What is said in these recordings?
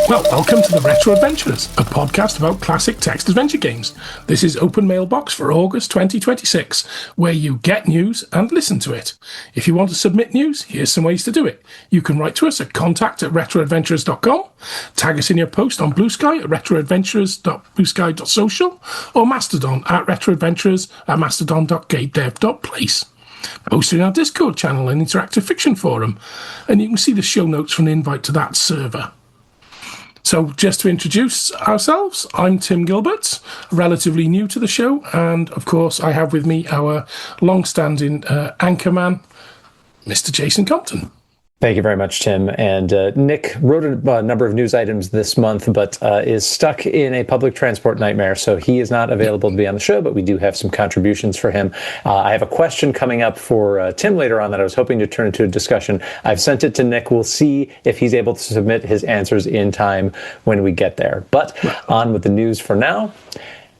Well, welcome to the Retro Adventurers, a podcast about classic text adventure games. This is Open Mailbox for August 2026, where you get news and listen to it. If you want to submit news, here's some ways to do it. You can write to us at contact@retroadventurers.com, tag us in your post on Blue Sky at retroadventurers.bluesky.social, or Mastodon at retroadventurers at mastodon.gamedev.place. Posted in our Discord channel and Interactive Fiction Forum, and you can see the show notes from the invite to that server. So just to introduce ourselves, I'm Tim Gilbert, relatively new to the show, and of course I have with me our long-standing anchorman, Mr. Jason Compton. Thank you very much, Tim. And Nick wrote a number of news items this month, but is stuck in a public transport nightmare, so he is not available to be on the show, but we do have some contributions for him. I have a question coming up for Tim later on that I was hoping to turn into a discussion. I've sent it to Nick. We'll see if he's able to submit his answers in time when we get there. But on with the news for now.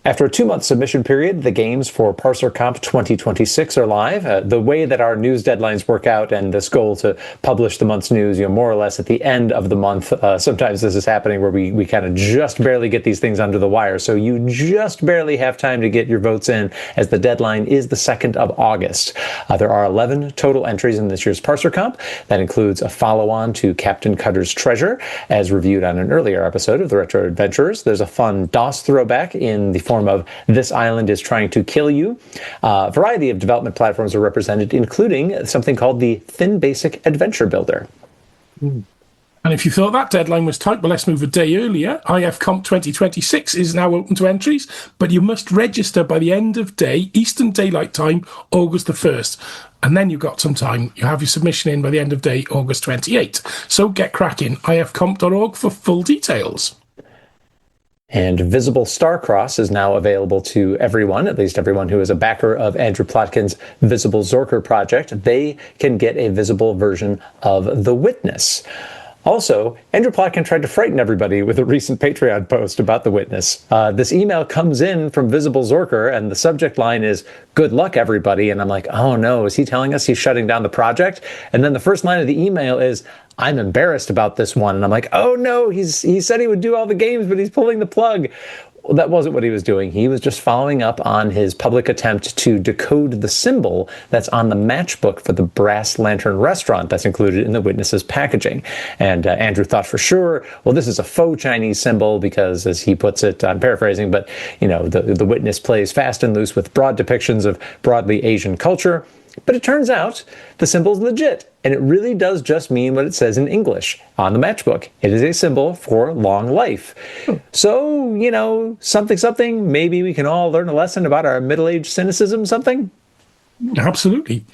After a 2-month submission period, the games for ParserComp 2026 are live. The way that our news deadlines work out and this goal to publish the month's news, more or less at the end of the month, sometimes this is happening where we kind of just barely get these things under the wire. So you just barely have time to get your votes in, as the deadline is the 2nd of August. There are 11 total entries in this year's ParserComp. That includes a follow-on to Captain Cutter's Treasure, as reviewed on an earlier episode of the Retro Adventurers. There's a fun DOS throwback in the form of This Island is Trying to Kill You. A variety of development platforms are represented, including something called the Thin Basic Adventure Builder. And if you thought that deadline was tight, well, let's move a day earlier. IFComp 2026 is now open to entries, but you must register by the end of day, Eastern Daylight Time, August the 1st. And then you've got some time. You have your submission in by the end of day, August 28th. So get cracking. ifcomp.org for full details. And Visible Starcross is now available to everyone, at least everyone who is a backer of Andrew Plotkin's Visible Zorker project. They can get a visible version of The Witness. Also, Andrew Plotkin tried to frighten everybody with a recent Patreon post about The Witness. This email comes in from Visible Zorker, and the subject line is, "Good luck, everybody." And I'm like, oh no, is he telling us he's shutting down the project? And then the first line of the email is, "I'm embarrassed about this one." And I'm like, oh no, he said he would do all the games, but he's pulling the plug. Well, that wasn't what he was doing. He was just following up on his public attempt to decode the symbol that's on the matchbook for the Brass Lantern restaurant that's included in the Witness's packaging. And Andrew thought for sure, well, this is a faux Chinese symbol because, as he puts it, I'm paraphrasing, but, the Witness plays fast and loose with broad depictions of broadly Asian culture. But it turns out the symbol's legit, and it really does just mean what it says in English on the matchbook. It is a symbol for long life. So, something, maybe we can all learn a lesson about our middle-aged cynicism, something? Absolutely.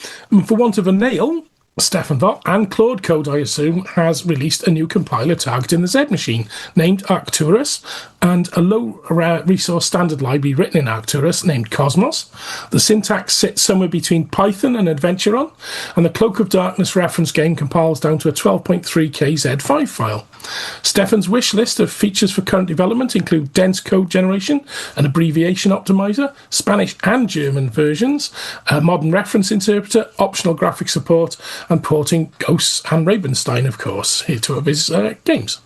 For want of a nail, Stefan Vott and Claude Code, I assume, has released a new compiler targeting the Z-Machine named Arcturus, and a low-resource standard library written in Arcturus named Cosmos. The syntax sits somewhere between Python and Adventuron, and the Cloak of Darkness reference game compiles down to a 12.3K Z5 file. Stefan's wish list of features for current development include dense code generation, an abbreviation optimizer, Spanish and German versions, a modern reference interpreter, optional graphic support, and porting Ghosts and Ravenstein, of course, here to his games.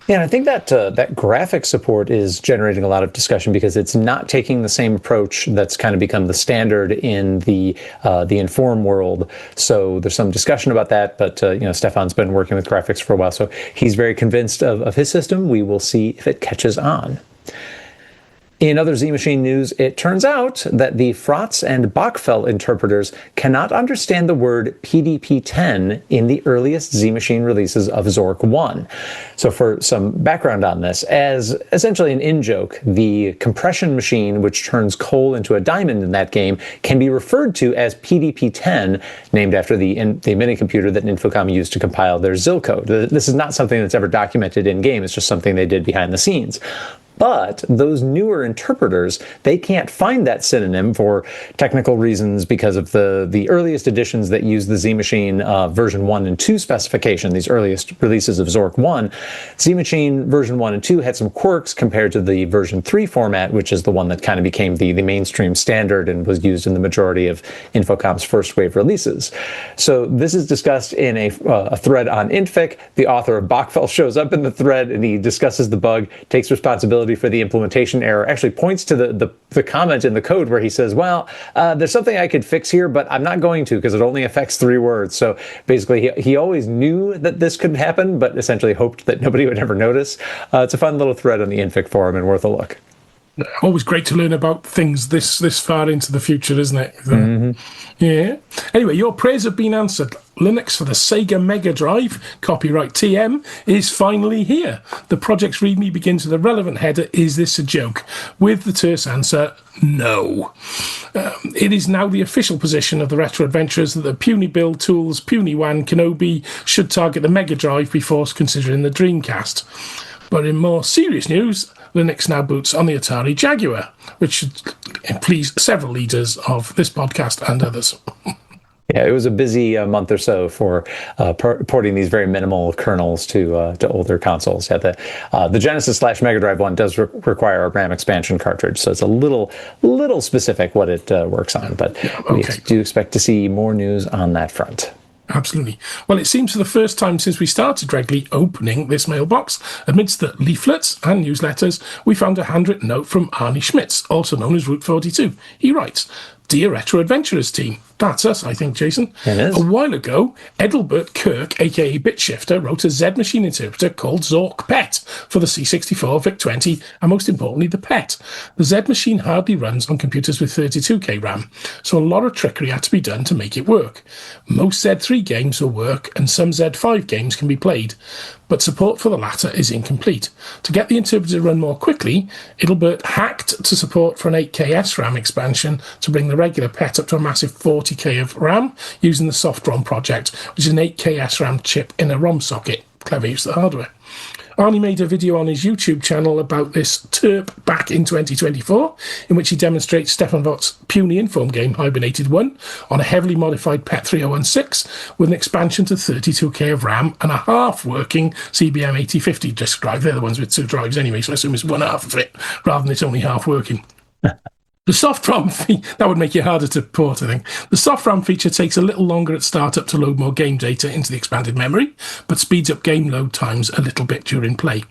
Yeah, and I think that that graphic support is generating a lot of discussion because it's not taking the same approach that's kind of become the standard in the Inform world. So there's some discussion about that, but Stefan's been working with graphics for a while, so he's very convinced of his system. We will see if it catches on. In other Z-Machine news, it turns out that the Fratz and Bachfeld interpreters cannot understand the word PDP-10 in the earliest Z-Machine releases of Zork 1. So for some background on this, as essentially an in-joke, the compression machine which turns coal into a diamond in that game can be referred to as PDP-10, named after the minicomputer that Infocom used to compile their ZIL code. This is not something that's ever documented in-game, it's just something they did behind the scenes. But those newer interpreters, they can't find that synonym for technical reasons because of the earliest editions that use the Z-Machine version 1 and 2 specification, these earliest releases of Zork 1. Z-Machine version 1 and 2 had some quirks compared to the version 3 format, which is the one that kind of became the mainstream standard and was used in the majority of InfoComp's first wave releases. So this is discussed in a thread on Infic. The author of Bachfell shows up in the thread and he discusses the bug, takes responsibility for the implementation error, actually points to the comment in the code where he says, well, there's something I could fix here, but I'm not going to because it only affects 3 words. So basically, he always knew that this could happen, but essentially hoped that nobody would ever notice. It's a fun little thread on the Infic forum and worth a look. Always great to learn about things this far into the future, isn't it? Yeah. Anyway, your prayers have been answered. Linux for the Sega Mega Drive, copyright TM, is finally here. The project's README begins with a relevant header, "Is this a joke?" with the terse answer, no. It is now the official position of the retro adventurers that the puny build tools, puny WAN, Kenobi should target the Mega Drive before considering the Dreamcast. But in more serious news, Linux now boots on the Atari Jaguar, which should please several leaders of this podcast and others. Yeah, it was a busy month or so for porting these very minimal kernels to older consoles. Yeah, the Genesis / Mega Drive one does require a RAM expansion cartridge, so it's a little specific what it works on. But we do expect to see more news on that front. Absolutely. Well, it seems for the first time since we started regularly opening this mailbox, amidst the leaflets and newsletters, we found a handwritten note from Arnie Schmitz, also known as Route 42. He writes, "Dear Retro Adventurers team," that's us, I think, Jason. It is. A while ago, Edelbert Kirk, aka BitShifter, wrote a Z-Machine interpreter called Zork-PET for the C64, VIC-20, and most importantly, the PET. The Z-Machine hardly runs on computers with 32K RAM, so a lot of trickery had to be done to make it work. Most Z3 games will work, and some Z5 games can be played, but support for the latter is incomplete. To get the interpreter to run more quickly, Edelbert hacked to support for an 8K SRAM expansion to bring the regular PET up to a massive 40K of RAM using the SoftROM project, which is an 8K SRAM chip in a ROM socket. Clever use of the hardware. Arnie made a video on his YouTube channel about this terp back in 2024, in which he demonstrates Stefan Vought's puny Inform game Hibernated 1 on a heavily modified PET 3016 with an expansion to 32K of RAM and a half-working CBM 8050 disk drive. They're the ones with 2 drives anyway, so I assume it's one half of it, rather than it's only half-working. The soft-ROM that would make it harder to port, I think. The soft-ROM feature takes a little longer at startup to load more game data into the expanded memory, but speeds up game load times a little bit during play.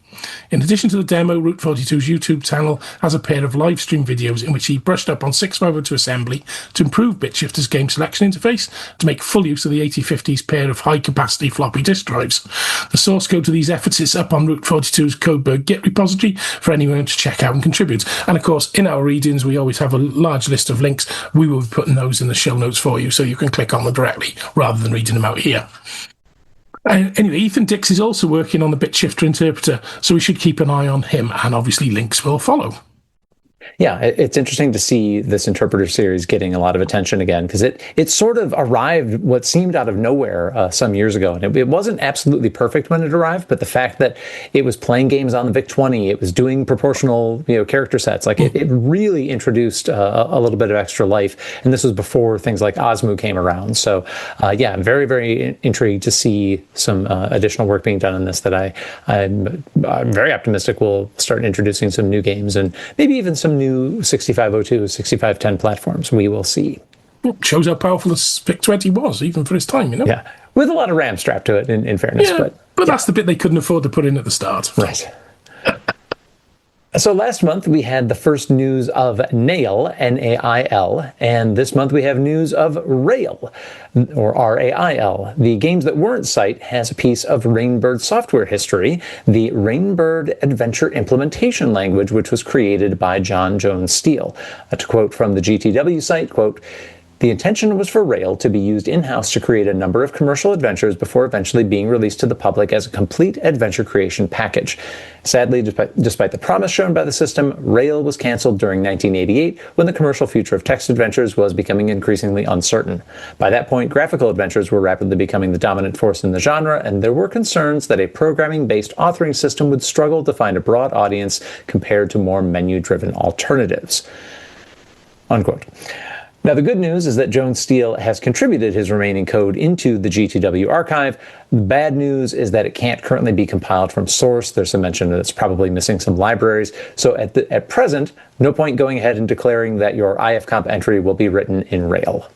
In addition to the demo, Route 42's YouTube channel has a pair of live stream videos in which he brushed up on 6502 assembly to improve BitShifter's game selection interface to make full use of the 8050's pair of high-capacity floppy disk drives. The source code to these efforts is up on Route 42's Codeberg Git repository for anyone to check out and contribute. And of course, in our readings, we always have a large list of links. We will be putting those in the show notes for you so you can click on them directly rather than reading them out here. Anyway, Ethan Dix is also working on the BitShifter interpreter, so we should keep an eye on him, and obviously links will follow. Yeah, it's interesting to see this interpreter series getting a lot of attention again, because it sort of arrived what seemed out of nowhere some years ago. And it wasn't absolutely perfect when it arrived, but the fact that it was playing games on the VIC-20, it was doing proportional character sets, like it really introduced a little bit of extra life. And this was before things like Osmu came around. So yeah, I'm very, very intrigued to see some additional work being done on this that I'm very optimistic will start introducing some new games and maybe even some new 6502, 6510 platforms. We will see. Well, shows how powerful the VIC-20 was, even for its time, Yeah, with a lot of RAM strapped to it, in fairness. Yeah, but that's the bit they couldn't afford to put in at the start. Right. So last month we had the first news of NAIL, N-A-I-L, and this month we have news of R.A.I.L, or R-A.I.L. The Games That Weren't site has a piece of Rainbird software history, the Rainbird Adventure Implementation Language, which was created by John Jones Steele. To quote from the GTW site, quote, The intention was for R.A.I.L to be used in-house to create a number of commercial adventures before eventually being released to the public as a complete adventure creation package. Sadly, despite the promise shown by the system, R.A.I.L was canceled during 1988 when the commercial future of text adventures was becoming increasingly uncertain. By that point, graphical adventures were rapidly becoming the dominant force in the genre, and there were concerns that a programming-based authoring system would struggle to find a broad audience compared to more menu-driven alternatives. Unquote. Now, the good news is that Jones Steele has contributed his remaining code into the GTW archive. The bad news is that it can't currently be compiled from source. There's some mention that it's probably missing some libraries. So at present, no point going ahead and declaring that your IFComp entry will be written in R.A.I.L.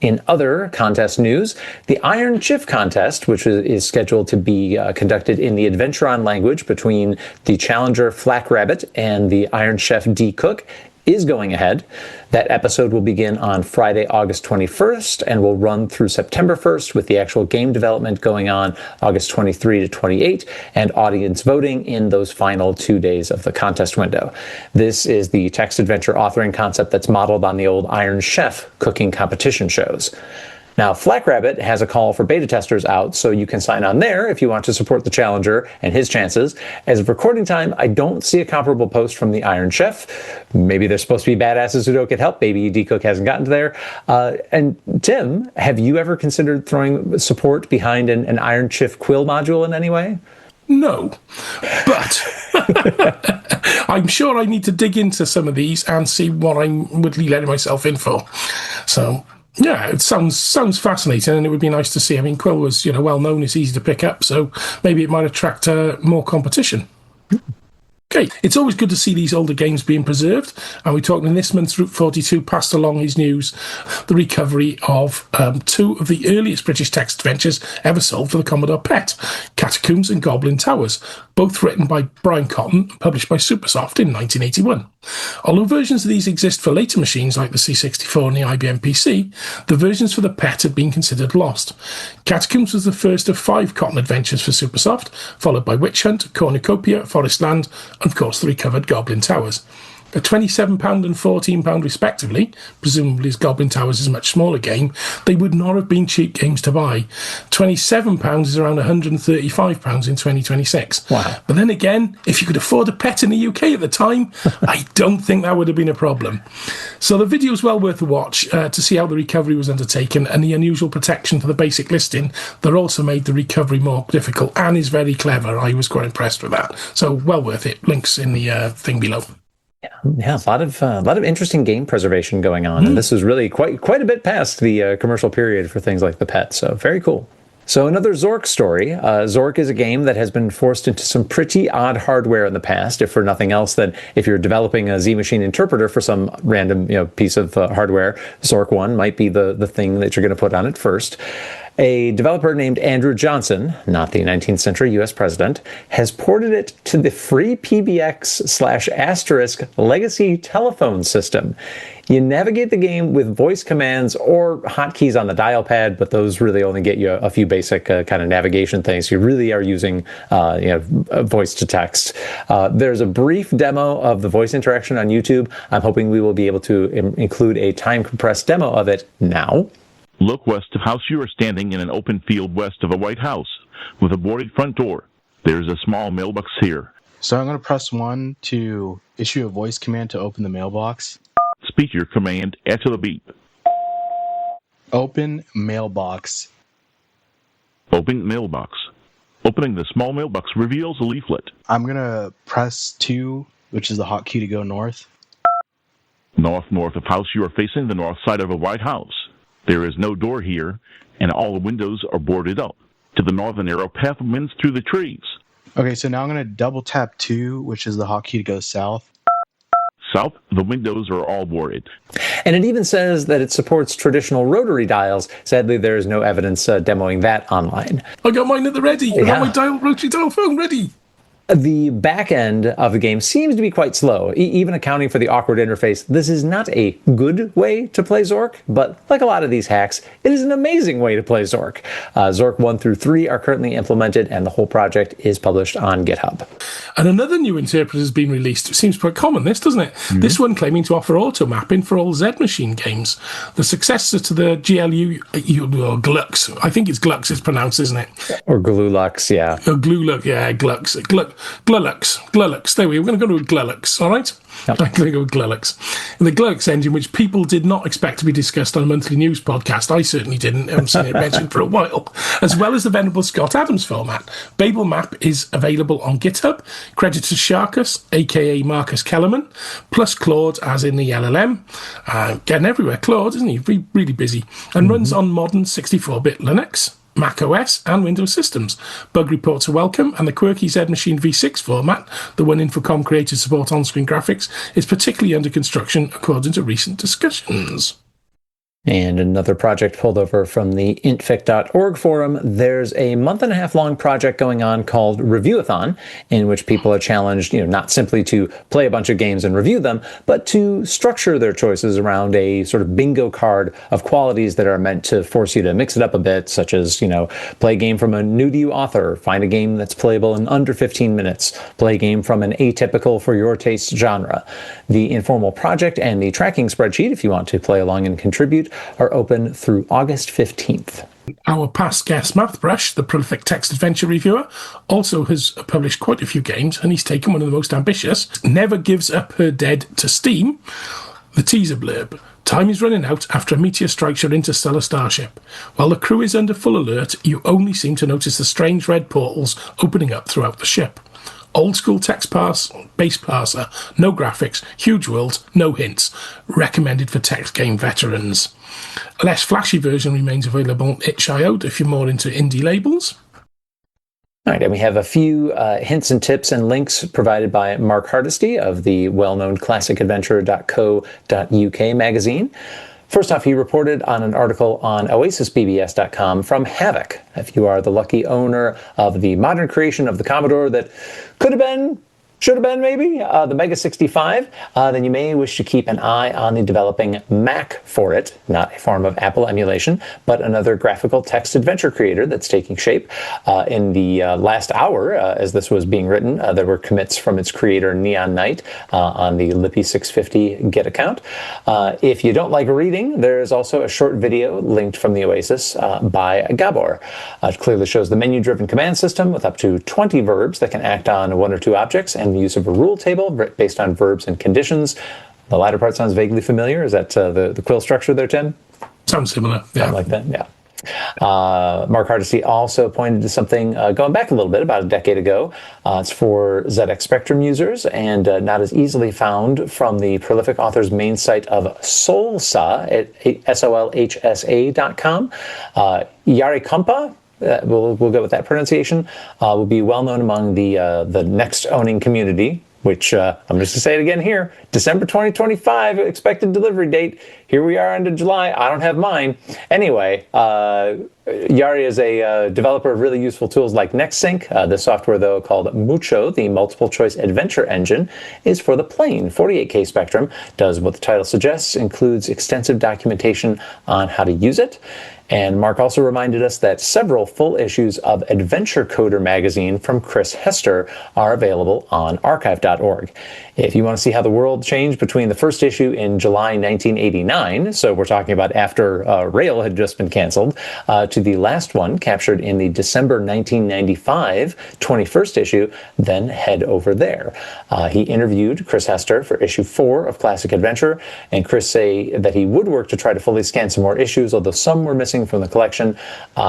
In other contest news, the Iron ChIF contest, which is scheduled to be conducted in the Adventuron language between the challenger Flak Rabbit and the Iron Chef D. Cook, is going ahead. That episode will begin on Friday, August 21st, and will run through September 1st, with the actual game development going on August 23 to 28, and audience voting in those final 2 days of the contest window. This is the text adventure authoring concept that's modeled on the old Iron Chef cooking competition shows. Now, Flak Rabbit has a call for beta testers out, so you can sign on there if you want to support the challenger and his chances. As of recording time, I don't see a comparable post from the Iron Chef. Maybe they're supposed to be badasses who don't get help. Maybe D-Cook hasn't gotten to there. And Tim, have you ever considered throwing support behind an Iron Chef quill module in any way? No, but I'm sure I need to dig into some of these and see what I'm really letting myself in for. So, yeah, it sounds fascinating, and it would be nice to see. I mean, Quill was, well known, it's easy to pick up, so maybe it might attract more competition. Okay, it's always good to see these older games being preserved, and we talked in this month's Route 42 passed along his news, the recovery of two of the earliest British text adventures ever sold for the Commodore PET, Catacombs and Goblin Towers, both written by Brian Cotton and published by Supersoft in 1981. Although versions of these exist for later machines like the C64 and the IBM PC, the versions for the PET have been considered lost. Catacombs was the first of 5 Cotton adventures for Supersoft, followed by Witch Hunt, Cornucopia, Forestland, and of course the recovered Goblin Towers. At £27 and £14 respectively, presumably as Goblin Towers is a much smaller game, they would not have been cheap games to buy. £27 is around £135 in 2026. Wow. But then again, if you could afford a PET in the UK at the time, I don't think that would have been a problem. So the video is well worth a watch to see how the recovery was undertaken, and the unusual protection for the basic listing that also made the recovery more difficult and is very clever. I was quite impressed with that. So well worth it. Links in the thing below. Yeah, a lot of interesting game preservation going on, and this is really quite a bit past the commercial period for things like the PET. So very cool. So another Zork story. Zork is a game that has been forced into some pretty odd hardware in the past, if for nothing else than if you're developing a Z-Machine interpreter for some random piece of hardware, Zork 1 might be the thing that you're going to put on it first. A developer named Andrew Johnson, not the 19th century U.S. president, has ported it to the free PBX/* legacy telephone system. You navigate the game with voice commands or hotkeys on the dial pad, but those really only get you a few basic kind of navigation things. You really are using voice to text. There's a brief demo of the voice interaction on YouTube. I'm hoping we will be able to include a time-compressed demo of it now. Look west of house. You are standing in an open field west of a white house with a boarded front door. There's a small mailbox here. So I'm going to press 1 to issue a voice command to open the mailbox. Speak your command after the beep. Open mailbox. Open mailbox. Opening the small mailbox reveals a leaflet. I'm going to press 2, which is the hotkey to go north. North of house. You are facing the north side of a white house. There is no door here, and all the windows are boarded up. To the north, a narrow path winds through the trees. Okay, so now I'm going to double tap 2, which is the hotkey to go south. South, the windows are all boarded. And it even says that it supports traditional rotary dials. Sadly, there is no evidence demoing that online. I got mine at the ready. I got my rotary dial phone ready. The back end of the game seems to be quite slow, even accounting for the awkward interface. This is not a good way to play Zork, but like a lot of these hacks, it is an amazing way to play Zork. Zork 1 through 3 are currently implemented, and the whole project is published on GitHub. And another new interpreter has been released. It seems quite common, this, doesn't it? Mm-hmm. This one claiming to offer auto mapping for all Z-Machine games. The successor to the GLU, or Glux. I think it's Glux it's pronounced, isn't it? Or Glulux, yeah. Or Glulux, yeah, Glux. Glulux. There we go. We're going to go with Glulux, all right? Yep. I'm going to go with Glulux. And the Glulux engine, which people did not expect to be discussed on a monthly news podcast, I certainly didn't. I haven't seen it mentioned for a while. As well as the venerable Scott Adams format. Babelmap is available on GitHub. Credit to Sharkus, a.k.a. Marcus Kellerman, plus Claude, as in the LLM. Getting everywhere. Claude, isn't he? Really busy. And runs on modern 64-bit Linux, Mac OS and Windows systems. Bug reports are welcome, and the quirky Z-Machine v6 format, the one IFComp created to support on-screen graphics, is particularly under construction according to recent discussions. And another project pulled over from the intfic.org forum. There's a month-and-a-half-long project going on called Review-a-Thon, in which people are challenged, not simply to play a bunch of games and review them, but to structure their choices around a sort of bingo card of qualities that are meant to force you to mix it up a bit, such as, play a game from a new-to-you author, find a game that's playable in under 15 minutes, play a game from an atypical for your taste genre. The informal project and the tracking spreadsheet, if you want to play along and contribute, are open through August 15th. Our past guest, Mathbrush, the prolific text adventure reviewer, also has published quite a few games, and he's taken one of the most ambitious, Never Gives Up Her Dead, to Steam. The teaser blurb. Time is running out after a meteor strikes your interstellar starship. While the crew is under full alert, you only seem to notice the strange red portals opening up throughout the ship. Old school text base parser, no graphics, huge worlds, no hints. Recommended for text game veterans. A less flashy version remains available on itch.io if you're more into indie labels. All right, and we have a few hints and tips and links provided by Mark Hardesty of the well-known classicadventure.co.uk magazine. First off, he reported on an article on oasisbbs.com from Havoc. If you are the lucky owner of the modern creation of the Commodore that could have been, should have been maybe, the Mega 65, then you may wish to keep an eye on the developing Mac for it, not a form of Apple emulation, but another graphical text adventure creator that's taking shape. In the last hour, as this was being written, there were commits from its creator Neon Knight on the Lippy 650 Git account. If you don't like reading, there is also a short video linked from the Oasis by Gabor. It clearly shows the menu-driven command system with up to 20 verbs that can act on one or two objects, and the use of a rule table based on verbs and conditions. The latter part sounds vaguely familiar. Is that the quill structure there, Tim? Sounds similar. Yeah. Something like that, yeah. Mark Hardesty also pointed to something going back a little bit, about a decade ago. It's for ZX Spectrum users and not as easily found from the prolific author's main site of Solsa at solhsa.com. Yari Kompa, we'll go with that pronunciation, will be well known among the next owning community, which I'm just going to say it again here, December 2025 expected delivery date. Here we are into July. I don't have mine. Anyway, Yari is a developer of really useful tools like NextSync. This software, though, called Mucho, the multiple choice adventure engine, is for the plain 48K spectrum, does what the title suggests, includes extensive documentation on how to use it. And Mark also reminded us that several full issues of Adventure Coder magazine from Chris Hester are available on archive.org. If you want to see how the world changed between the first issue in July 1989, so we're talking about after R.A.I.L had just been canceled, to the last one captured in the December 1995 21st issue, then head over there. He interviewed Chris Hester for issue 4 of Classic Adventure, and Chris say that he would work to try to fully scan some more issues, although some were missing from the collection.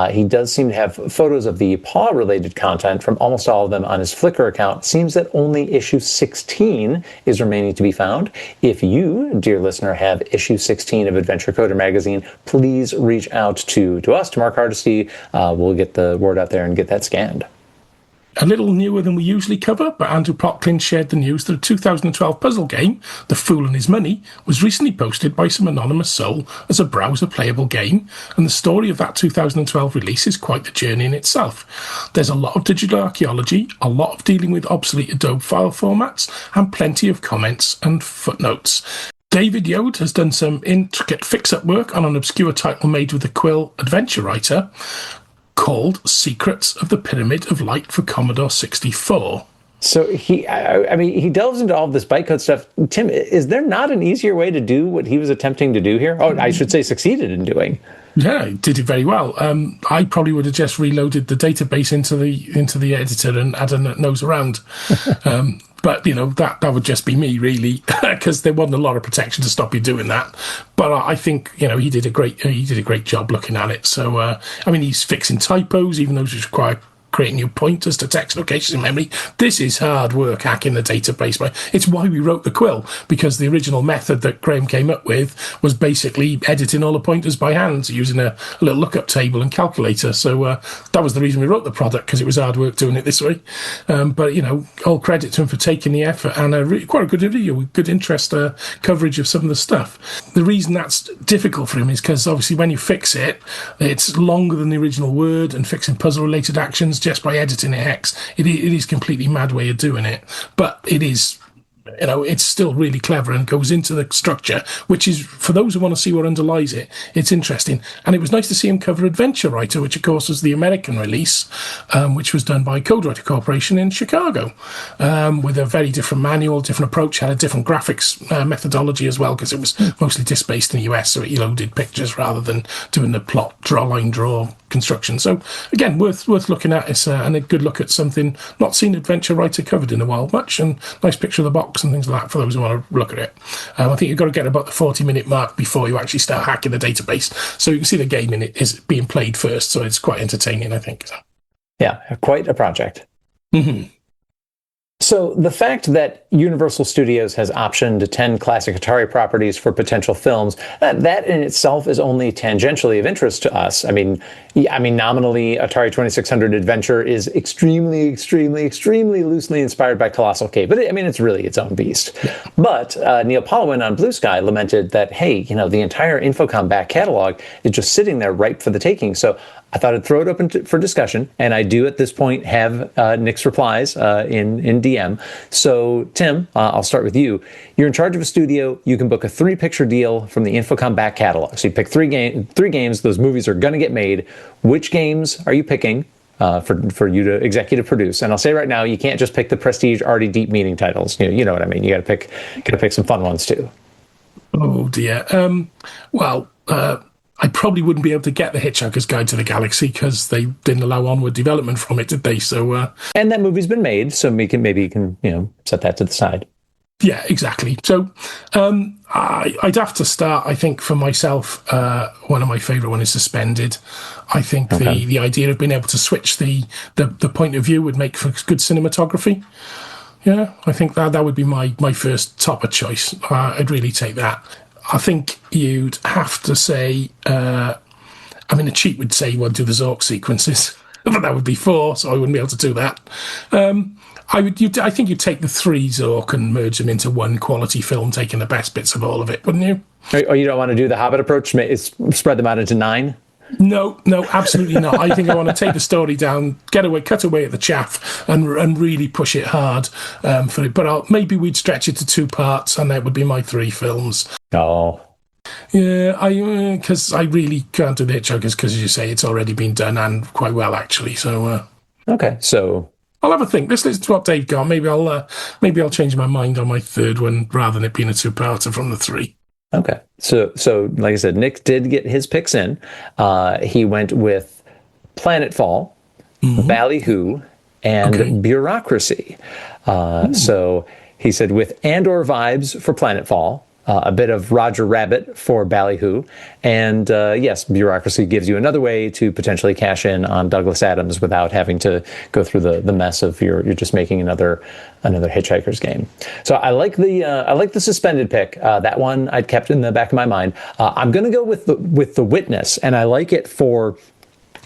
He does seem to have photos of the Paw-related content from almost all of them on his Flickr account. Seems that only issue 16 is remaining to be found. If you, dear listener, have issue 16 of Adventure Coder magazine, please reach out to us, to Mark Hardesty. We'll get the word out there and get that scanned. A little newer than we usually cover, but Andrew Plotkin shared the news that a 2012 puzzle game, The Fool and His Money, was recently posted by some anonymous soul as a browser-playable game, and the story of that 2012 release is quite the journey in itself. There's a lot of digital archaeology, a lot of dealing with obsolete Adobe file formats, and plenty of comments and footnotes. David Yode has done some intricate fix-up work on an obscure title made with the Quill adventure writer, called Secrets of the Pyramid of Light for Commodore 64. So he delves into all of this bytecode stuff. Tim, is there not an easier way to do what he was attempting to do here? Oh, I should say succeeded in doing. Yeah, he did it very well. I probably would have just reloaded the database into the editor and had a nose around. But that would just be me, really, because there wasn't a lot of protection to stop you doing that. But I think he did a great job looking at it. So he's fixing typos, even those which require creating new pointers to text locations in memory. This is hard work hacking the database. It's why we wrote the Quill, because the original method that Graham came up with was basically editing all the pointers by hand using a little lookup table and calculator. So that was the reason we wrote the product, because it was hard work doing it this way. But all credit to him for taking the effort, and quite a good video with good interest coverage of some of the stuff. The reason that's difficult for him is because obviously when you fix it, it's longer than the original word, and fixing puzzle related actions just by editing it hex. It is completely mad way of doing it, but it is, it's still really clever and goes into the structure, which is, for those who want to see what underlies it, it's interesting. And it was nice to see him cover Adventure Writer, which of course was the American release, which was done by Codewriter Corporation in Chicago, with a very different manual, different approach, had a different graphics methodology as well, because it was mostly disk-based in the US, so it loaded pictures rather than doing the plot, draw construction. So again, worth looking at. It's and a good look at something not seen Adventure Writer covered in a while much, and nice picture of the box and things like that for those who want to look at it. I think you've got to get about the 40-minute mark before you actually start hacking the database, so you can see the game in it is being played first, so it's quite entertaining, I think. Yeah, quite a project. Mm-hmm. So the fact that Universal Studios has optioned 10 classic Atari properties for potential films, that in itself is only tangentially of interest to us. I mean, nominally, Atari 2600 Adventure is extremely, extremely, extremely loosely inspired by Colossal Cave, but it's really its own beast. Yeah. But Neil Polwin on Blue Sky lamented that, hey, the entire IFComp back catalog is just sitting there ripe for the taking. So I thought I'd throw it open for discussion, and I do at this point have Nick's replies in DM. So, Tim, I'll start with you. You're in charge of a studio. You can book a 3-picture deal from the IFComp back catalog. So you pick three games. Those movies are going to get made. Which games are you picking for you to executive produce? And I'll say right now, you can't just pick the prestige, already deep meaning titles. You know what I mean. You got to pick some fun ones too. Oh dear. I probably wouldn't be able to get The Hitchhiker's Guide to the Galaxy because they didn't allow onward development from it, did they? So, and that movie's been made, so maybe you can set that to the side. Yeah, exactly. So I'd have to start, I think, for myself, one of my favourite one is Suspended. I think the idea of being able to switch the point of view would make for good cinematography. Yeah, I think that would be my first topper choice. I'd really take that. I think you'd have to say, a cheat would say you want to do the Zork sequences, but that would be 4, so I wouldn't be able to do that. I think you'd take the 3 Zork and merge them into one quality film, taking the best bits of all of it, wouldn't you? Or you don't want to do the Hobbit approach, spread them out into 9? No, absolutely not. I think I want to take the story down, cut away at the chaff, and really push it hard for it. But maybe we'd stretch it to 2 parts, and that would be my 3 films. Oh. Yeah, because I really can't do The Hitchhikers because, as you say, it's already been done and quite well, actually. So okay, so I'll have a think. Let's listen to what Dave got. Maybe I'll change my mind on my 3rd one rather than it being a 2-parter from the 3. Okay, so like I said, Nick did get his picks in. He went with Planetfall, Ballyhoo, and Bureaucracy. So he said with Andor vibes for Planetfall, a bit of Roger Rabbit for Ballyhoo, and yes, Bureaucracy gives you another way to potentially cash in on Douglas Adams without having to go through the mess of you're just making another Hitchhiker's game. So I like the Suspended pick. That one I'd kept in the back of my mind. I'm going to go with the Witness, and I like it for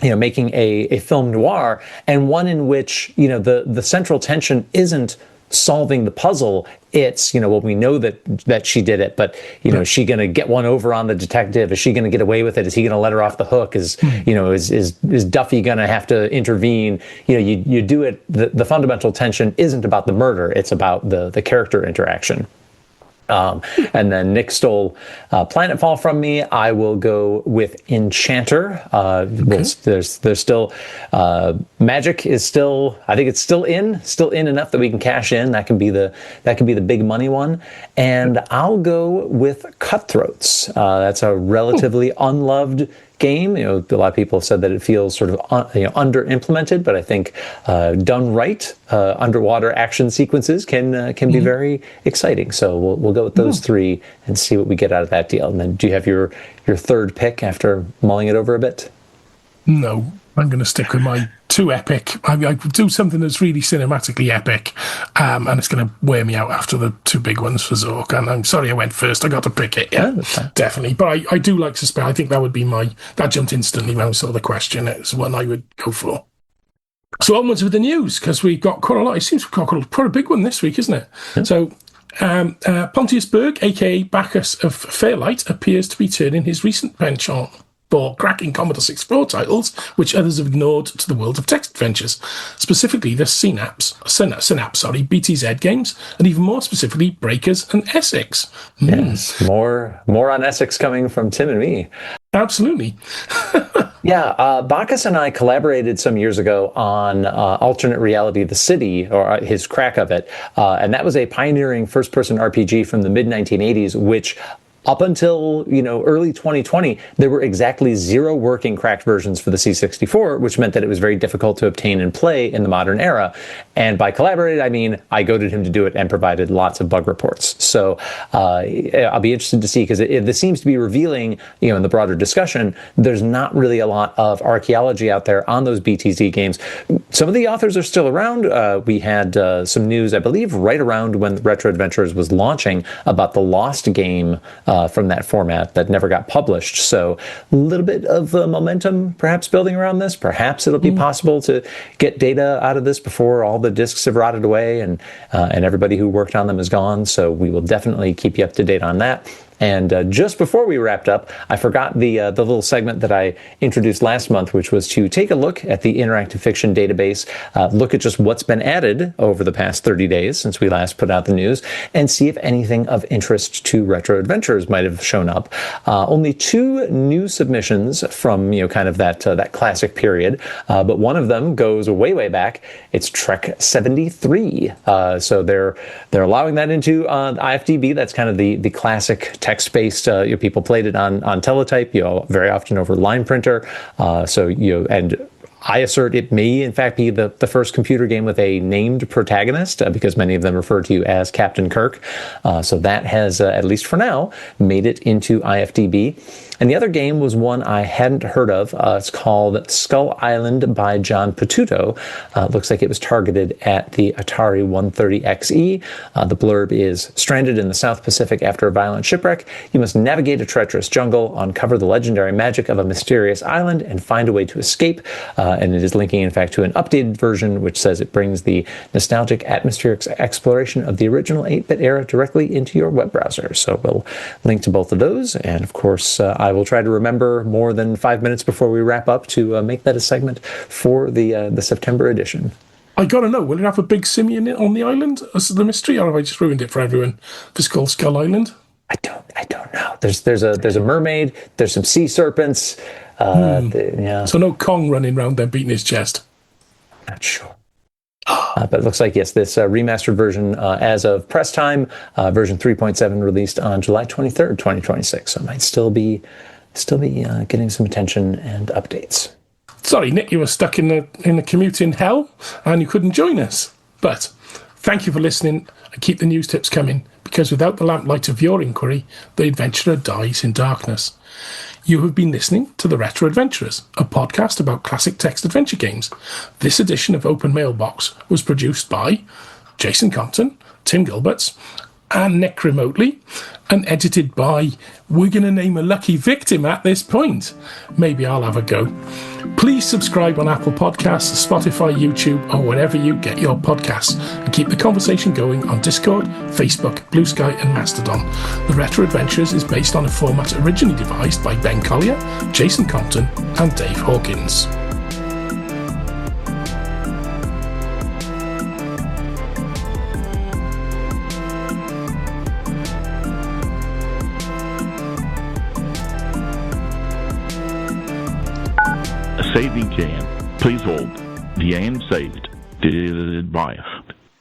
making a film noir, and one in which, the central tension isn't solving the puzzle. It's, well, we know that she did it, but, is she going to get one over on the detective? Is she going to get away with it? Is he going to let her off the hook? Is Duffy going to have to intervene? You do it. The fundamental tension isn't about the murder. It's about the character interaction. And then Nick stole Planetfall from me. I will go with Enchanter. There's still Magic is still. I think it's still in enough that we can cash in. That can be the big money one. And I'll go with Cutthroats. That's a relatively unloved game. A lot of people have said that it feels sort of under implemented, but I think done right, underwater action sequences can be very exciting. So we'll go with those three and see what we get out of that deal. And then, do you have your third pick after mulling it over a bit? No, I'm going to stick with my two epic. I do something that's really cinematically epic, and it's going to wear me out after the two big ones for Zork. And I'm sorry I went first. I got to pick it. Yeah, definitely. But I do like Suspect. I think that would be that jumped instantly when I saw the question. It's one I would go for. So onwards with the news, because we've got quite a lot. It seems we've got quite a big one this week, isn't it? Yeah. So Pontius Berg, a.k.a. Bacchus of Fairlight, appears to be turning his recent penchant for cracking Commodore 64 titles, which others have ignored, to the world of text adventures, specifically the Synapse, BTZ games, and even more specifically, Breakers and Essex. Yes, more on Essex coming from Tim and me. Absolutely. Yeah, Bacchus and I collaborated some years ago on Alternate Reality: The City, or his crack of it, and that was a pioneering first-person RPG from the mid-1980s, which up until, early 2020, there were exactly 0 working cracked versions for the C64, which meant that it was very difficult to obtain and play in the modern era. And by collaborated, I mean I goaded him to do it and provided lots of bug reports. So I'll be interested to see, because this seems to be revealing, in the broader discussion, there's not really a lot of archaeology out there on those BTZ games. Some of the authors are still around. We had some news, I believe, right around when Retro Adventures was launching about the Lost game from that format that never got published. So a little bit of momentum perhaps building around this. Perhaps it'll be possible to get data out of this before all the discs have rotted away and everybody who worked on them is gone. So we will definitely keep you up to date on that. And just before we wrapped up, I forgot the little segment that I introduced last month, which was to take a look at the interactive fiction database, look at just what's been added over the past 30 days since we last put out the news, and see if anything of interest to Retro Adventures might have shown up. Only 2 new submissions from kind of that classic period, but one of them goes way back. It's Trek 73. So they're allowing that into IFDB. That's kind of the classic text-based. People played it on teletype, very often over line printer. And I assert it may, in fact, be the first computer game with a named protagonist, because many of them refer to you as Captain Kirk. So that has, at least for now, made it into IFDB. And the other game was one I hadn't heard of. It's called Skull Island by John Patuto. Looks like it was targeted at the Atari 130XE. The blurb is, stranded in the South Pacific after a violent shipwreck, you must navigate a treacherous jungle, uncover the legendary magic of a mysterious island, and find a way to escape. And it is linking, in fact, to an updated version, which says it brings the nostalgic atmospheric exploration of the original 8-bit era directly into your web browser. So we'll link to both of those. And of course, I will try to remember more than 5 minutes before we wrap up to make that a segment for the September edition. I gotta know, will it have a big simian on the island as the mystery, or have I just ruined it for everyone? If it's called Skull Island? I don't know. There's a mermaid. There's some sea serpents. So no Kong running around there beating his chest. Not sure. But it looks like, yes, this remastered version, as of press time, version 3.7, released on July 23rd, 2026. So it might still be getting some attention and updates. Sorry, Nick, you were stuck in the commute in hell and you couldn't join us. But thank you for listening, and keep the news tips coming, because without the lamplight of your inquiry, the adventurer dies in darkness. You have been listening to The Retro Adventurers, a podcast about classic text adventure games. This edition of Open Mailbox was produced by Jason Compton, Tim Gilberts, and Nick remotely, and edited by, we're going to name a lucky victim at this point. Maybe I'll have a go. Please subscribe on Apple Podcasts, Spotify, YouTube, or wherever you get your podcasts, and keep the conversation going on Discord, Facebook, Blue Sky, and Mastodon. The Retro Adventures is based on a format originally devised by Ben Collier, Jason Compton, and Dave Hawkins. Saving jam. Please hold. The jam saved. Did by